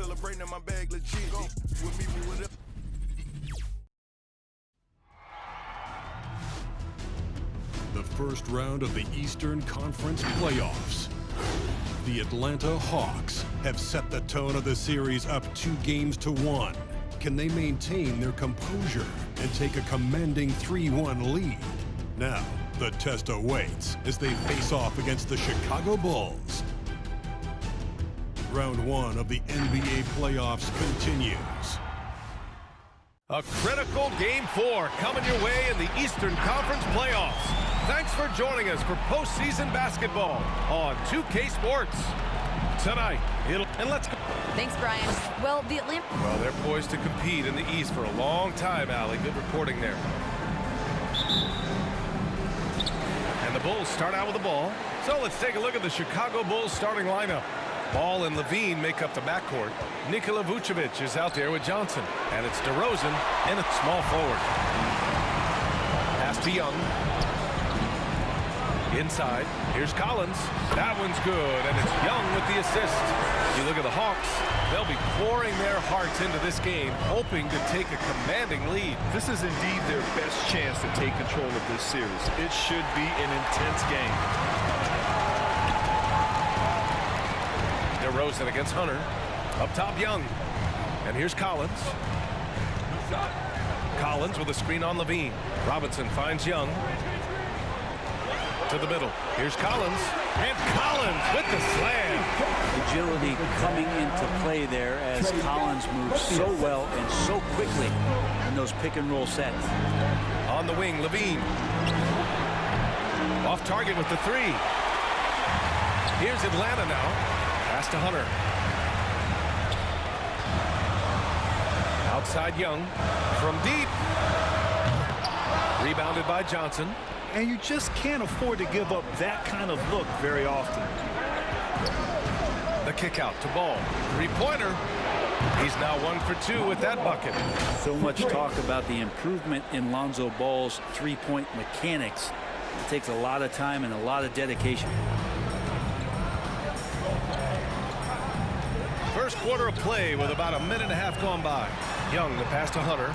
celebrating in my bag legit. Go with me with it. The first round of the Eastern Conference playoffs. The Atlanta Hawks have set the tone of the series up 2-1. Can they maintain their composure and take a commanding 3-1 lead? Now, the test awaits as they face off against the Chicago Bulls. Round 1 of the NBA playoffs continues. A critical Game 4 coming your way in the Eastern Conference playoffs. Thanks for joining us for postseason basketball on 2K Sports. Tonight, and let's go. Thanks, Brian. Well, they're poised to compete in the East for a long time, Allie. Good reporting there. And the Bulls start out with the ball. So let's take a look at the Chicago Bulls starting lineup. Ball and Levine make up the backcourt. Nikola Vucevic is out there with Johnson. And it's DeRozan and a small forward. Pass to Young. Inside, here's Collins. That one's good, and it's Young with the assist. You look at the Hawks, they'll be pouring their hearts into this game, hoping to take a commanding lead. This is indeed their best chance to take control of this series. It should be an intense game. DeRozan against Hunter. Up top, Young. And here's Collins. Collins with a screen on Levine. Robinson finds Young. To the middle. Here's Collins. And Collins with the slam. Agility coming into play there as Collins moves so well and so quickly in those pick-and-roll sets. On the wing, Levine. Off target with the three. Here's Atlanta now. Pass to Hunter. Outside Young. From deep. Rebounded by Johnson. And you just can't afford to give up that kind of look very often. The kick out to Ball. Three-pointer. He's now 1 for 2 with that bucket. So much talk about the improvement in Lonzo Ball's three-point mechanics. It takes a lot of time and a lot of dedication. First quarter of play with about a minute and a half gone by. Young, the pass to Hunter.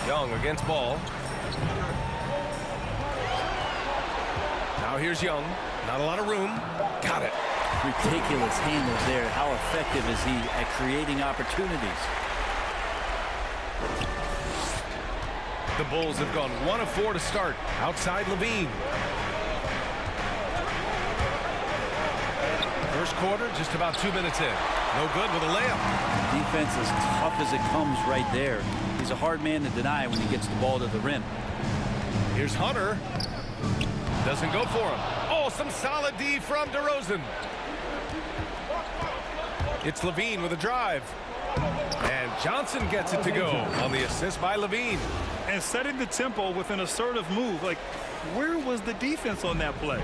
Young against Ball. Now here's Young. Not a lot of room. Got it. Ridiculous handles there. How effective is he at creating opportunities? The Bulls have gone 1 of 4 to start. Outside Levine. First quarter, just about 2 minutes in. No good with a layup. Defense as tough as it comes right there. He's a hard man to deny when he gets the ball to the rim. Here's Hunter. Doesn't go for him. Oh, some solid D from DeRozan. It's Levine with a drive. And Johnson gets it to go on the assist by Levine. And setting the tempo with an assertive move. Like, where was the defense on that play?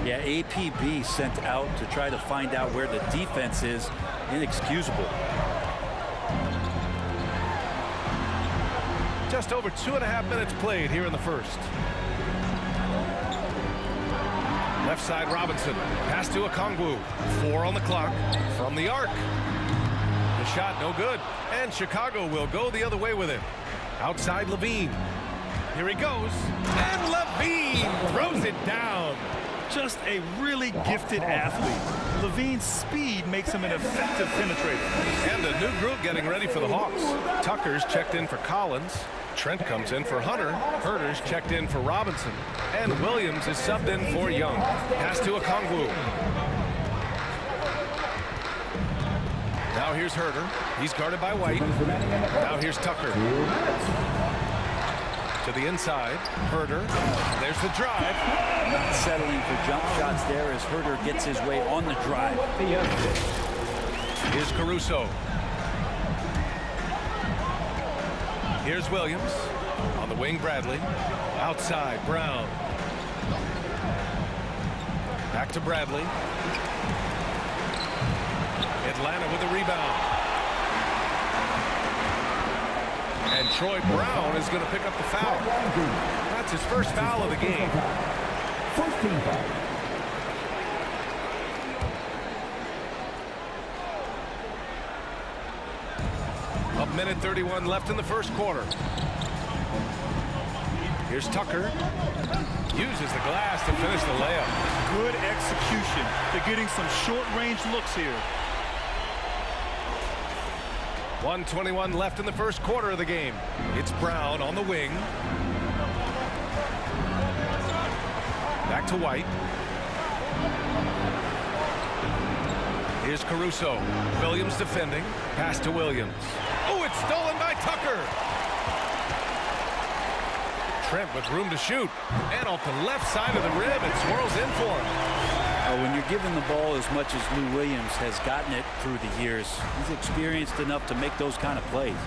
Yeah, APB sent out to try to find out where the defense is. Inexcusable. Just over 2.5 minutes played here in the first. Left side Robinson. Pass to Okongwu. 4 on the clock from the arc. The shot no good. And Chicago will go the other way with it. Outside Levine. Here he goes. And Levine throws it down. Just a really gifted athlete. Levine's speed makes him an effective penetrator. And a new group getting ready for the Hawks. Tucker's checked in for Collins. Trent comes in for Hunter. Herter's checked in for Robinson. And Williams is subbed in for Young. Pass to Okongwu. Now here's Herter. He's guarded by White. Now here's Tucker. To the inside. Herter. There's the drive. Not settling for jump shots there as Herter gets his way on the drive. Here's Caruso. Here's Williams. On the wing, Bradley. Outside, Brown. Back to Bradley. Atlanta with a rebound. And Troy Brown is going to pick up the foul. That's his first foul of the game. minute 31 left in the first quarter. Here's Tucker. Uses the glass to finish the layup. Good execution. They're getting some short-range looks here. 1:21 left in the first quarter of the game. It's Brown on the wing. Back to White. Here's Caruso. Williams defending. Pass to Williams. Oh, it's stolen by Tucker. Trent with room to shoot. And off the left side of the rim, it swirls in for him. When you're given the ball as much as Lou Williams has gotten it through the years, he's experienced enough to make those kind of plays.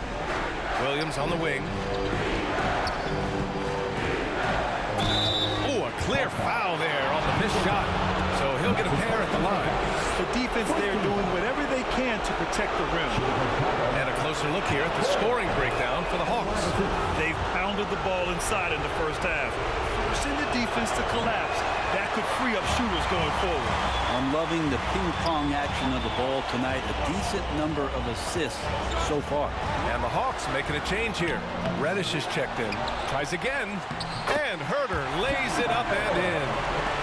Williams on the wing. Oh, a clear foul there on the missed shot. So he'll get a pair at the line. The defense there doing whatever they can to protect the rim. And a closer look here at the scoring breakdown for the Hawks. They've pounded the ball inside in the first half, forcing the defense to collapse. That could free up shooters going forward. I'm loving the ping-pong action of the ball tonight. A decent number of assists so far. And the Hawks making a change here. Reddish is checked in. Tries again. And Herter lays it up and in.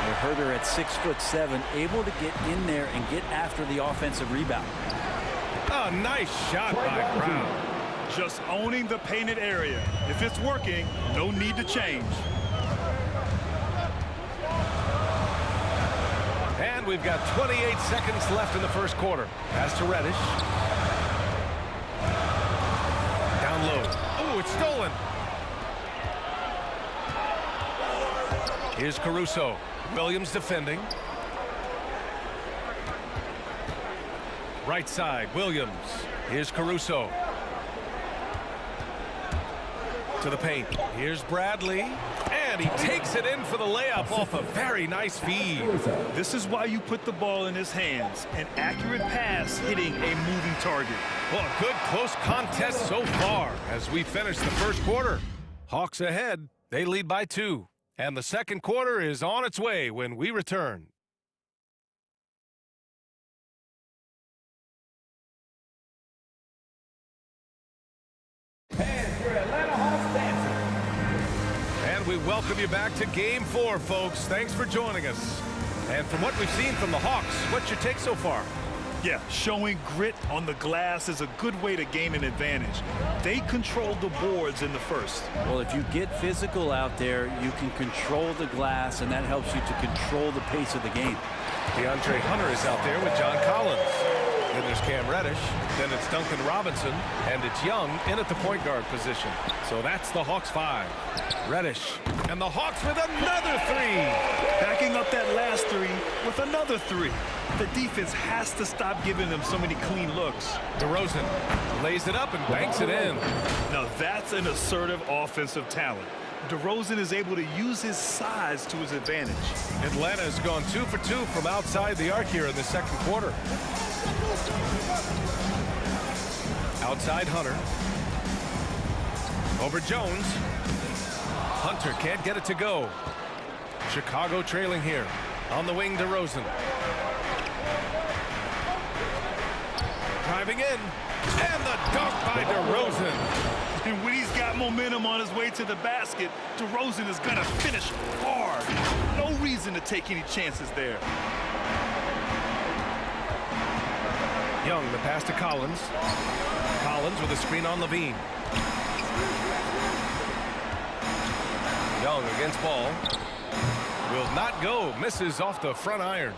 And Herter at 6'7", able to get in there and get after the offensive rebound. A nice shot by Brown. Just owning the painted area. If it's working, no need to change. And we've got 28 seconds left in the first quarter. Pass to Reddish. Down low. Oh, it's stolen. Here's Caruso. Williams defending. Right side, Williams. Here's Caruso. To the paint. Here's Bradley. And he takes it in for the layup off a very nice feed. This is why you put the ball in his hands. An accurate pass hitting a moving target. Well, a good close contest so far as we finish the first quarter. Hawks ahead. They lead by 2. And the second quarter is on its way when we return. And we welcome you back to Game 4, folks. Thanks for joining us. And from what we've seen from the Hawks, what's your take so far? Yeah, showing grit on the glass is a good way to gain an advantage. They controlled the boards in the first. Well, if you get physical out there, you can control the glass, and that helps you to control the pace of the game. DeAndre Hunter is out there with John Collins. Then there's Cam Reddish. Then it's Duncan Robinson. And it's Young in at the point guard position. So that's the Hawks 5. Reddish. And the Hawks with another 3. Backing up that last 3 with another 3. The defense has to stop giving them so many clean looks. DeRozan lays it up and banks it in. Now that's an assertive offensive talent. DeRozan is able to use his size to his advantage. Atlanta has gone 2 for 2 from outside the arc here in the second quarter. Outside Hunter. Over Jones. Hunter can't get it to go. Chicago trailing here. On the wing, DeRozan. Driving in. And the dunk by DeRozan. And when he's got momentum on his way to the basket, DeRozan is going to finish hard. No reason to take any chances there. Young, the pass to Collins. Collins with a screen on Levine. Young against ball. Will not go. Misses off the front iron.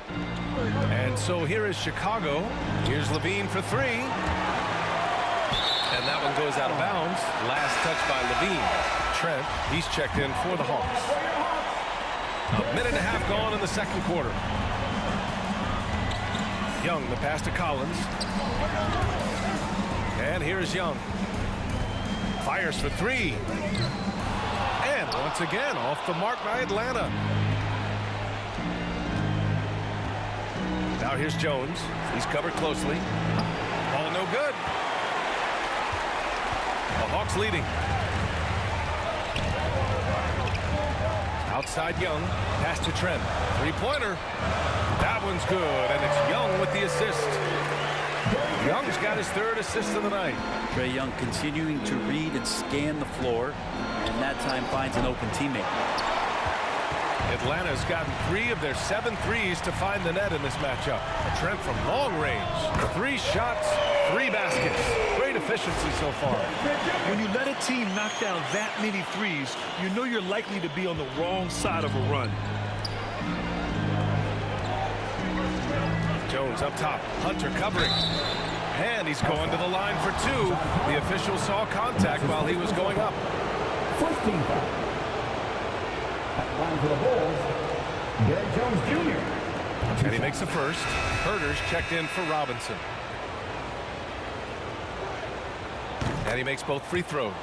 And so here is Chicago. Here's Levine for 3. And that one goes out of bounds. Last touch by Levine. Trent, he's checked in for the Hawks. A minute and a half gone in the second quarter. Young, the pass to Collins. And here's Young. Fires for 3. And once again, off the mark by Atlanta. Now here's Jones. He's covered closely. Ball no good. The Hawks leading. Outside Young. Pass to Trent. 3-pointer. That one's good, and it's Young with the assist. Young's got his third assist of the night. Trae Young continuing to read and scan the floor, and that time finds an open teammate. Atlanta's gotten 3 of their 7 threes to find the net in this matchup. Trent from long range. 3 shots, 3 baskets. Great efficiency so far. When you let a team knock down that many threes, you know you're likely to be on the wrong side of a run. Jones up top. Hunter covering. And he's going to the line for 2. The official saw contact while he was going up. 14 foul. At the line for the Bulls, Derek Jones Jr. And he makes the first. Herter's checked in for Robinson. And he makes both free throws.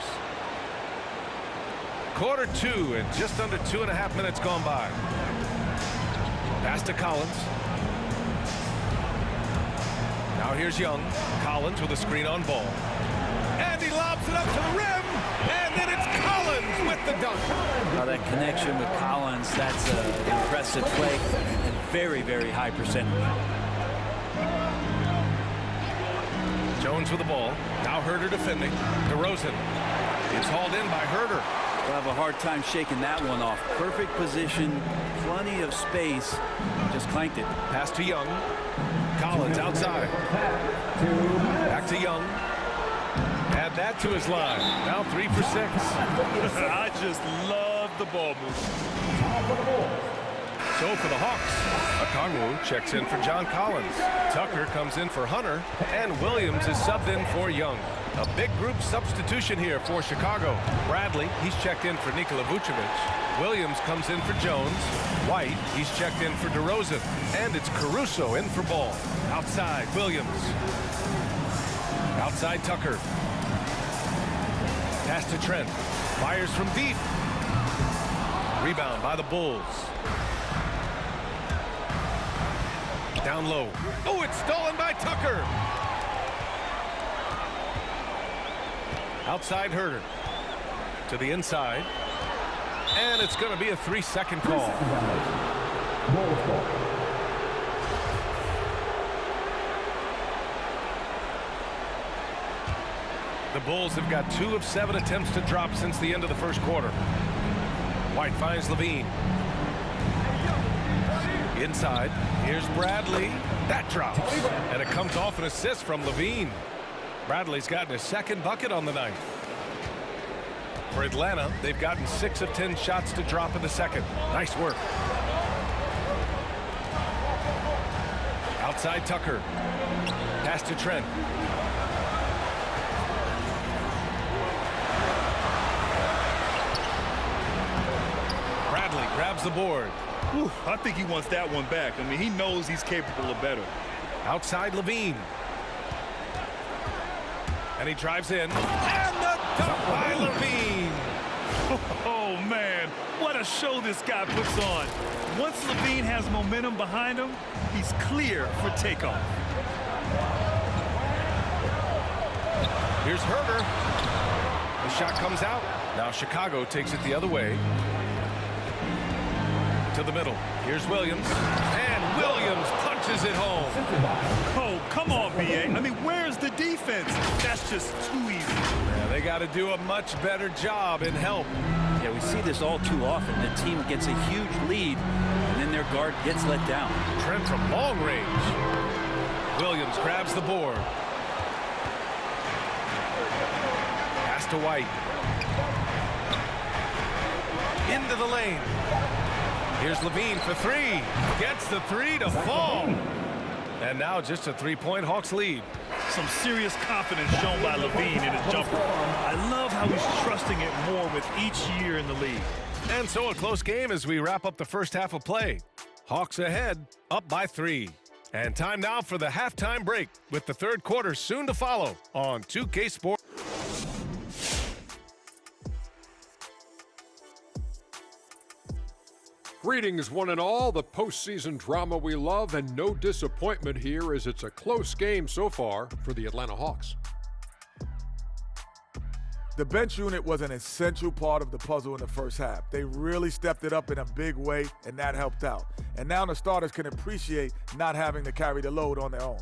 Quarter 2 and just under 2.5 minutes gone by. Pass to Collins. Now here's Young. Collins with a screen on ball. And he lobs it up to the rim. And then it's Collins with the dunk. Now that connection with Collins, that's an impressive play and very, very high percentage. Jones with the ball. Now Herter defending. DeRozan. It's hauled in by Herter. We'll have a hard time shaking that one off. Perfect position, plenty of space. Just clanked it. Pass to Young. Collins outside. Back to Young. Add that to his line. Now 3 for 6. I just love the ball movement. So for the Hawks, Okongwu checks in for John Collins. Tucker comes in for Hunter, and Williams is subbed in for Young. A big group substitution here for Chicago. Bradley, he's checked in for Nikola Vucevic. Williams comes in for Jones. White, he's checked in for DeRozan. And it's Caruso in for Ball. Outside, Williams. Outside, Tucker. Pass to Trent. Fires from deep. Rebound by the Bulls. Down low. Oh, it's stolen by Tucker. Outside Herter. To the inside. And it's going to be a 3-second call. The Bulls have got 2 of 7 attempts to drop since the end of the first quarter. White finds Levine. Inside, here's Bradley. That drops, and it comes off an assist from Levine. Bradley's gotten his 2nd bucket on the night. For Atlanta, they've gotten 6 of 10 shots to drop in the second. Nice work. Outside Tucker. Pass to Trent. Bradley grabs the board. Whew, I think he wants that one back. I mean, he knows he's capable of better. Outside Levine. And he drives in. And the dunk by Levine. Oh, man, what a show this guy puts on. Once Levine has momentum behind him, he's clear for takeoff. Here's Herter. The shot comes out. Now Chicago takes it the other way. To the middle. Here's Williams. And Williams punches it home. Oh, come on, B.A. I mean, where's the defense? That's just too easy. Yeah, they got to do a much better job in help. Yeah, we see this all too often. The team gets a huge lead, and then their guard gets let down. Trent from long range. Williams grabs the board. Pass to White. Into the lane. Here's Levine for 3. Gets the 3 to fall. And now just a 3-point Hawks lead. Some serious confidence shown by Levine in his jumper. I love how he's trusting it more with each year in the league. And so a close game as we wrap up the first half of play. Hawks ahead, up by 3. And time now for the halftime break, with the third quarter soon to follow on 2K Sports. Greetings, one and all. The postseason drama we love, and no disappointment here as it's a close game so far for the Atlanta Hawks. The bench unit was an essential part of the puzzle in the first half. They really stepped it up in a big way, and that helped out. And now the starters can appreciate not having to carry the load on their own.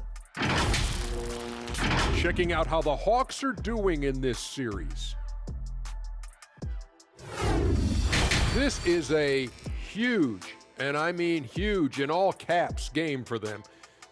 Checking out how the Hawks are doing in this series. This is a huge, and I mean huge in all caps, game for them.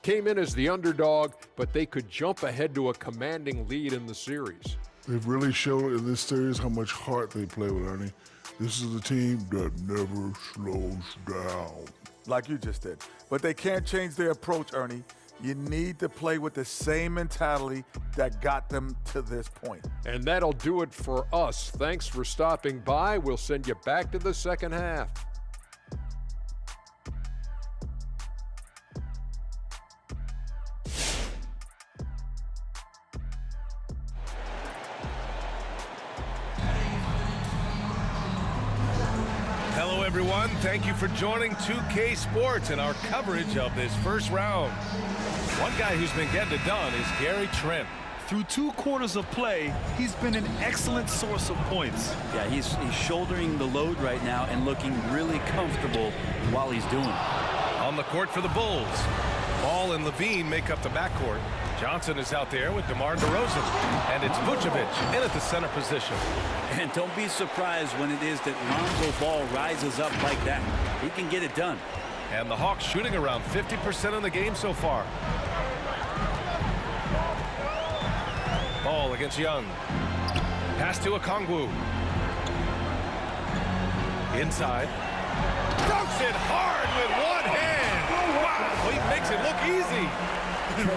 Came in as the underdog, but they could jump ahead to a commanding lead in the series. They've really shown in this series how much heart they play with, Ernie. This is a team that never slows down. Like you just did. But they can't change their approach, Ernie. You need to play with the same mentality that got them to this point. And that'll do it for us. Thanks for stopping by. We'll send you back to the second half. Hello, everyone. Thank you for joining 2K Sports and our coverage of this first round. One guy who's been getting it done is Gary Trent. Through 2 quarters of play, he's been an excellent source of points. Yeah, he's shouldering the load right now and looking really comfortable while he's doing it. On the court for the Bulls. Ball and Levine make up the backcourt. Johnson is out there with DeMar DeRozan. And it's Vucevic in at the center position. And don't be surprised when it is that Lonzo Ball rises up like that. He can get it done. And the Hawks shooting around 50% in the game so far. Ball against Young. Pass to Okongwu. Inside. Dunks it hard with one hand. Wow, he makes it look easy.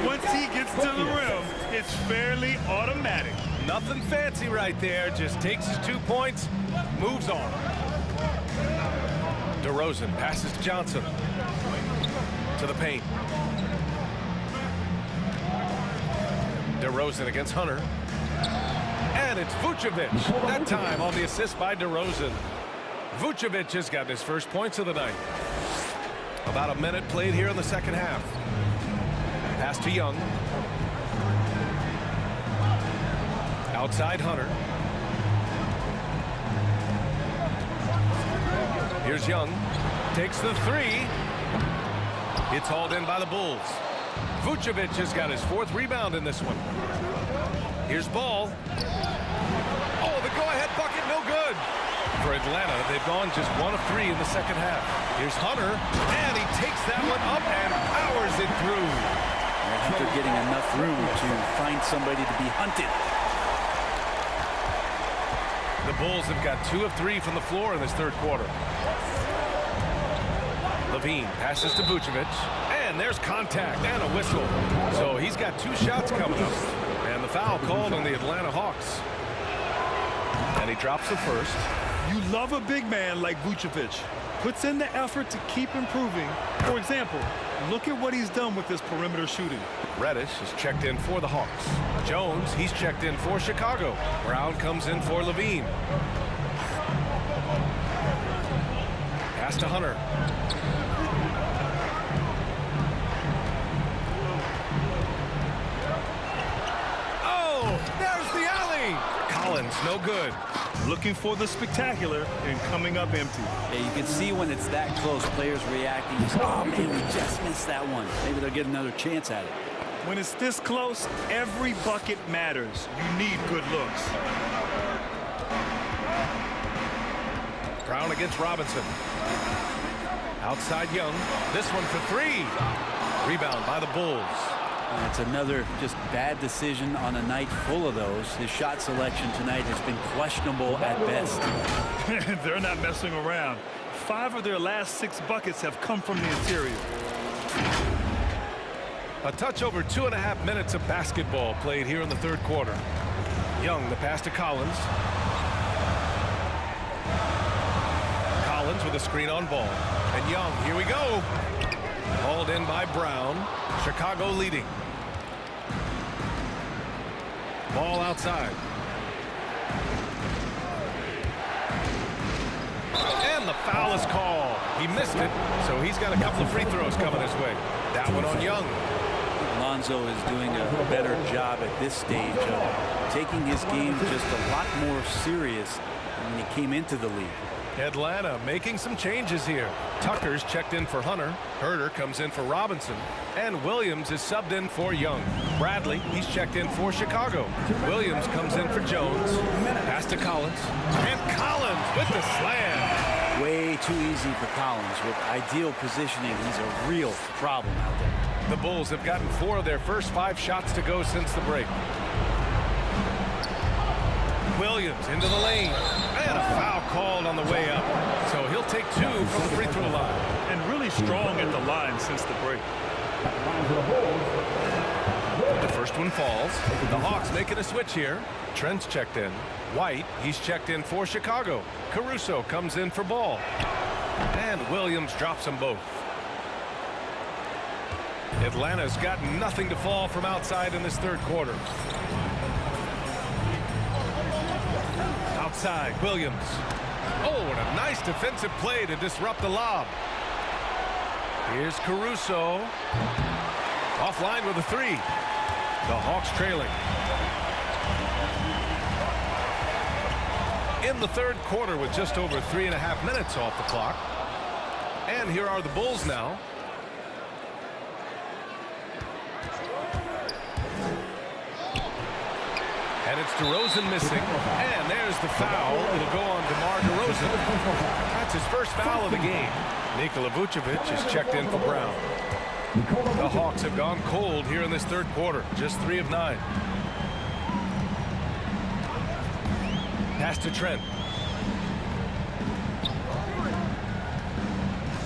Once he gets to the rim, it's fairly automatic. Nothing fancy right there. Just takes his 2 points, moves on. DeRozan passes to Johnson. To the paint. DeRozan against Hunter. And it's Vucevic. That time on the assist by DeRozan. Vucevic has gotten his first points of the night. About a minute played here in the second half. Pass to Young. Outside Hunter. Here's Young. Takes the 3. It's hauled in by the Bulls. Vucevic has got his 4th rebound in this one. Here's Ball. Oh, the go-ahead bucket, no good. For Atlanta, they've gone just 1 of 3 in the second half. Here's Hunter, and he takes that one up and powers it through. I think they're getting enough room to find somebody to be hunted. The Bulls have got 2 of 3 from the floor in this third quarter. Levine passes to Vucevic, and there's contact and a whistle. So he's got 2 shots coming up. And the foul called on the Atlanta Hawks. And he drops the first. You love a big man like Vucevic. Puts in the effort to keep improving. For example, look at what he's done with his perimeter shooting. Reddish is checked in for the Hawks. Jones, he's checked in for Chicago. Brown comes in for Levine. Pass to Hunter. Oh, there's the alley. Collins, no good. Looking for the spectacular and coming up empty. Yeah, you can see when it's that close, players reacting. Oh, man, we just missed that one. Maybe they'll get another chance at it. When it's this close, every bucket matters. You need good looks. Brown against Robinson. Outside Young. This one for 3. Rebound by the Bulls. It's another just bad decision on a night full of those. His shot selection tonight has been questionable at best. They're not messing around. 5 of their last 6 buckets have come from the interior. A touch over 2.5 minutes of basketball played here in the third quarter. Young, the pass to Collins. Collins with a screen on Ball. And Young, here we go. Hauled in by Brown. Chicago leading. Ball outside. And the foul is called. He missed it, so he's got a couple of free throws coming his way. That one on Young. Lonzo is doing a better job at this stage of taking his game just a lot more serious than when he came into the league. Atlanta making some changes here. Tucker's checked in for Hunter. Herder comes in for Robinson. And Williams is subbed in for Young. Bradley, he's checked in for Chicago. Williams comes in for Jones. Pass to Collins. And Collins with the slam. Way too easy for Collins. With ideal positioning, he's a real problem out there. The Bulls have gotten 4 of their first 5 shots to go since the break. Williams into the lane. And a foul called on the way up. So he'll take 2 from the free throw line. And really strong at the line since the break. The first one falls. The Hawks making a switch here. Trent's checked in. White, he's checked in for Chicago. Caruso comes in for Ball. And Williams drops them both. Atlanta's got nothing to fall from outside in this third quarter. Outside, Williams. Oh, and a nice defensive play to disrupt the lob. Here's Caruso. Offline with a 3. The Hawks trailing. In the third quarter with just over 3.5 minutes off the clock. And here are the Bulls now. And it's DeRozan missing. And there's the foul. It'll go on DeMar DeRozan. That's his first foul of the game. Nikola Vucevic is checked in for Brown. The Hawks have gone cold here in this third quarter. Just 3 of 9. Pass to Trent.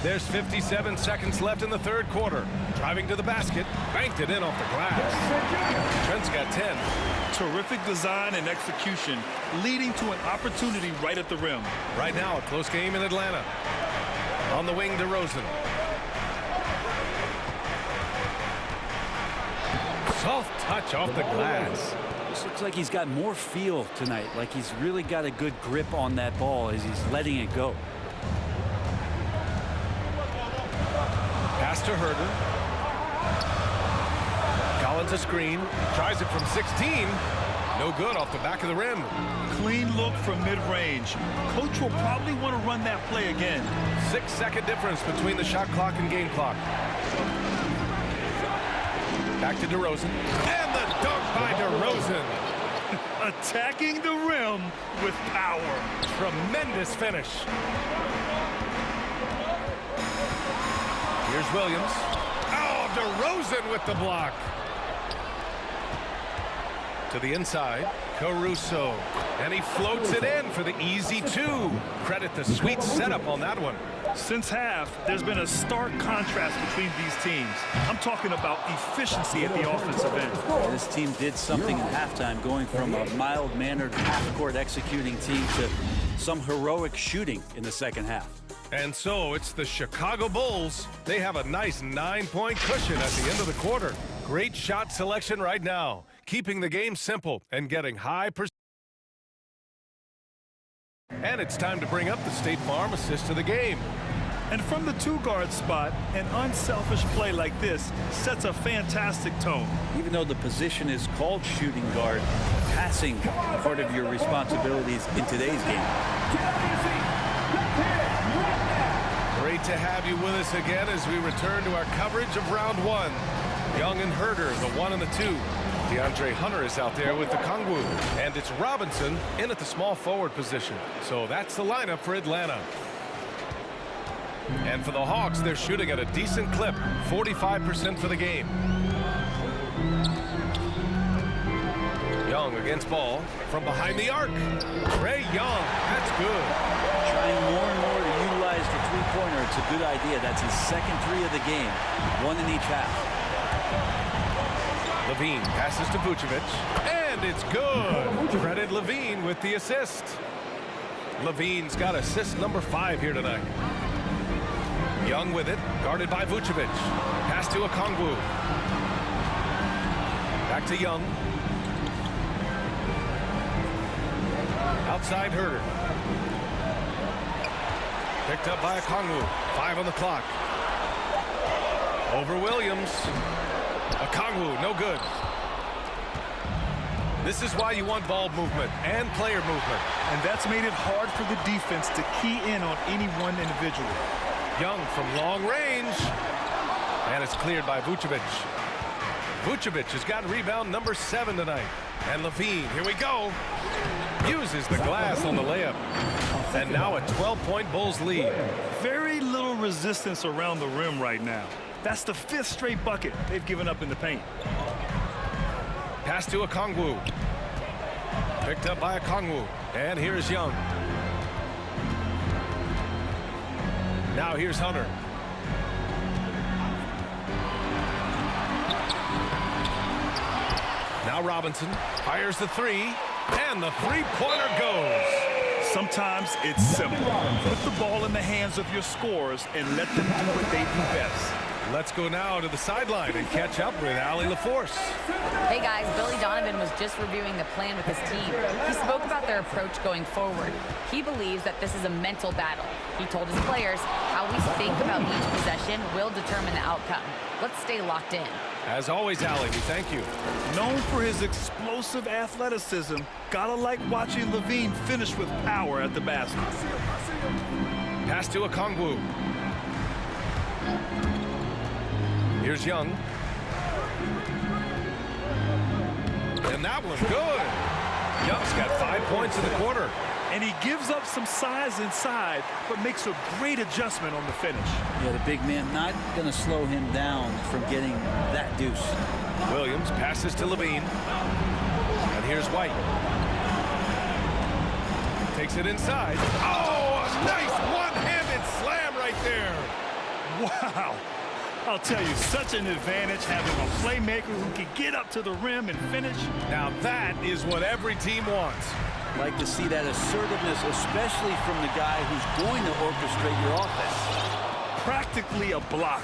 There's 57 seconds left in the third quarter. Driving to the basket. Banked it in off the glass. Trent's got 10. Terrific design and execution, leading to an opportunity right at the rim. Right now, a close game in Atlanta. On the wing, DeRozan. Soft touch off the glass. This looks like he's got more feel tonight, like he's really got a good grip on that ball as he's letting it go. Pass to Herder. Collins a screen. Tries it from 16. No good off the back of the rim. Clean look from mid-range. Coach will probably want to run that play again. 6-second difference between the shot clock and game clock. Back to DeRozan. And the dunk by DeRozan. Attacking the rim with power. Tremendous finish. Here's Williams. Oh, DeRozan with the block. To the inside, Caruso. And he floats it in for the easy 2. Credit the sweet setup on that one. Since half, there's been a stark contrast between these teams. I'm talking about efficiency at the offensive end. This team did something in halftime, going from a mild-mannered half-court executing team to some heroic shooting in the second half. And so it's the Chicago Bulls. They have a nice 9-point cushion at the end of the quarter. Great shot selection right now, keeping the game simple and getting high percentage. And it's time to bring up the State Farm assist of the game. And from the 2-guard spot, an unselfish play like this sets a fantastic tone. Even though the position is called shooting guard, passing part of your responsibilities in today's game. Great to have you with us again as we return to our coverage of round 1. Young and Herder, the 1 and the 2. DeAndre Hunter is out there with the Kongwu. And it's Robinson in at the small forward position. So that's the lineup for Atlanta. And for the Hawks, they're shooting at a decent clip, 45% for the game. Young against Ball from behind the arc. Trae Young, that's good. Trying more and more to utilize the three-pointer. It's a good idea. That's his second 3 of the game, 1 in each half. Levine passes to Vucevic, and it's good. Credit Levine with the assist. Levine's got assist number 5 here tonight. Young with it, guarded by Vucevic. Pass to Okongwu. Back to Young. Outside Herder. Picked up by Okongwu. 5 on the clock. Over Williams. Okongwu, no good. This is why you want ball movement and player movement. And that's made it hard for the defense to key in on any one individual. Young from long range. And it's cleared by Vucevic. Vucevic has got rebound number 7 tonight. And Levine, here we go. Uses the glass on the layup. And now a 12-point Bulls lead. Very little resistance around the rim right now. That's the 5th straight bucket they've given up in the paint. Pass to Okongwu. Picked up by Okongwu. And here's Young. Now here's Hunter. Now Robinson fires the 3. And the three-pointer goes. Sometimes it's simple. Put the ball in the hands of your scorers and let them do what they do best. Let's go now to the sideline and catch up with Allie LaForce. Hey guys, Billy Donovan was just reviewing the plan with his team. He spoke about their approach going forward. He believes that this is a mental battle. He told his players how we think about each possession will determine the outcome. Let's stay locked in. As always, Allie, we thank you. Known for his explosive athleticism, gotta like watching Levine finish with power at the basket. Pass to Okongwu. Here's Young. And that one good. Young's got 5 points in the quarter. And he gives up some size inside, but makes a great adjustment on the finish. Yeah, the big man not going to slow him down from getting that deuce. Williams passes to Levine. And here's White. Takes it inside. Oh, a nice one-handed slam right there. Wow. I'll tell you, such an advantage having a playmaker who can get up to the rim and finish. Now that is what every team wants. Like to see that assertiveness, especially from the guy who's going to orchestrate your offense. Practically a block.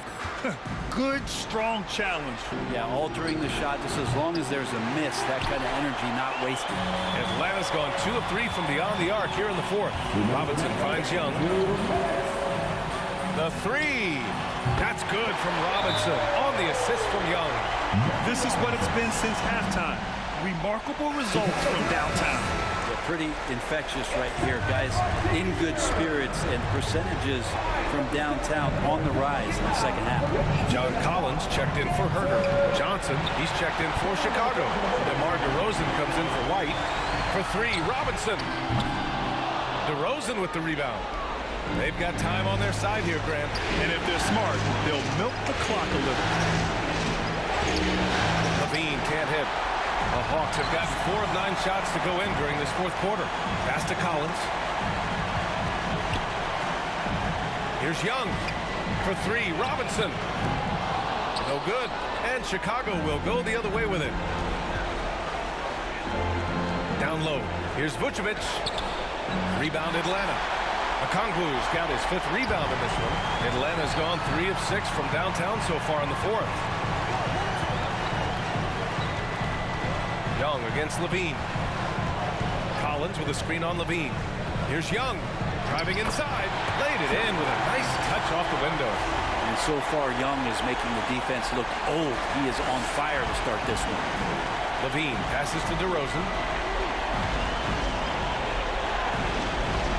Good, strong challenge. Yeah, altering the shot just as long as there's a miss, that kind of energy not wasted. Atlanta's gone 2 of 3 from beyond the arc here in the 4th. Robinson finds Young. The 3. That's good from Robinson on the assist from Young. This is what it's been since halftime. Remarkable results from downtown. Yeah, pretty infectious right here, guys. In good spirits and percentages from downtown on the rise in the second half. John Collins checked in for Herter. Johnson, he's checked in for Chicago. DeMar DeRozan comes in for White. For 3, Robinson. DeRozan with the rebound. They've got time on their side here, Grant. And if they're smart, they'll milk the clock a little. Levine can't hit. The Hawks have gotten 4 of 9 shots to go in during this 4th quarter. Pass to Collins. Here's Young. For 3, Robinson. No good. And Chicago will go the other way with it. Down low. Here's Vucevic. Rebound Atlanta. Okongwu's got his 5th rebound in this one. Atlanta's gone 3 of 6 from downtown so far in the 4th. Young against Levine. Collins with a screen on Levine. Here's Young. Driving inside. Laid it in with a nice touch off the window. And so far, Young is making the defense look old. He is on fire to start this one. Levine passes to DeRozan.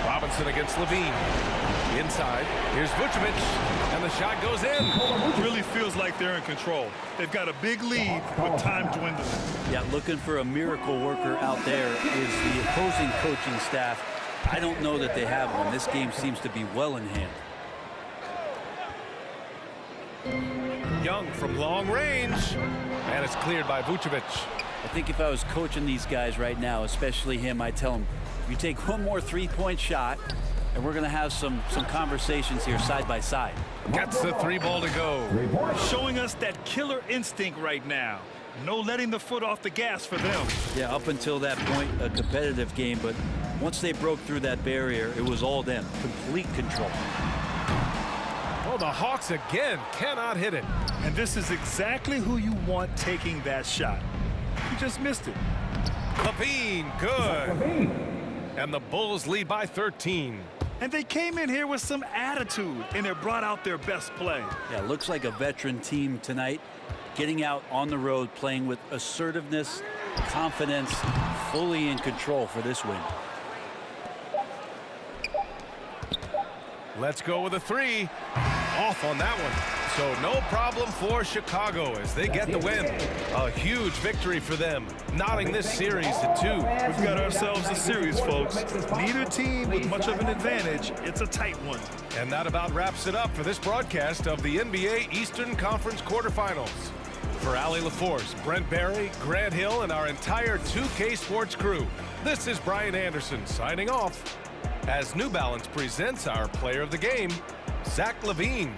Robinson against Levine. Inside. Here's Vucevic. And the shot goes in. It really feels like they're in control. They've got a big lead, but time dwindling. Yeah, looking for a miracle worker out there is the opposing coaching staff. I don't know that they have one. This game seems to be well in hand. Young from long range. And it's cleared by Vucevic. I think if I was coaching these guys right now, especially him, I'd tell him, you take one more three-point shot, and we're going to have some conversations here side by side. Gets the 3 ball to go. Showing us that killer instinct right now. No letting the foot off the gas for them. Yeah, up until that point, a competitive game, but once they broke through that barrier, it was all them. Complete control. Oh, the Hawks again cannot hit it. And this is exactly who you want taking that shot. You just missed it. Levine, good. And the Bulls lead by 13. And they came in here with some attitude, and it brought out their best play. Yeah, looks like a veteran team tonight, getting out on the road, playing with assertiveness confidence, fully in control for this win. Let's go with a 3. Off on that one. So no problem for Chicago as they get the win. A huge victory for them, knotting this series at 2. We've got ourselves a series, folks. Neither team with much of an advantage. It's a tight one. And that about wraps it up for this broadcast of the NBA Eastern Conference quarterfinals. For Allie LaForce, Brent Barry, Grant Hill, and our entire 2K Sports crew, this is Brian Anderson signing off as New Balance presents our player of the game, Zach LaVine.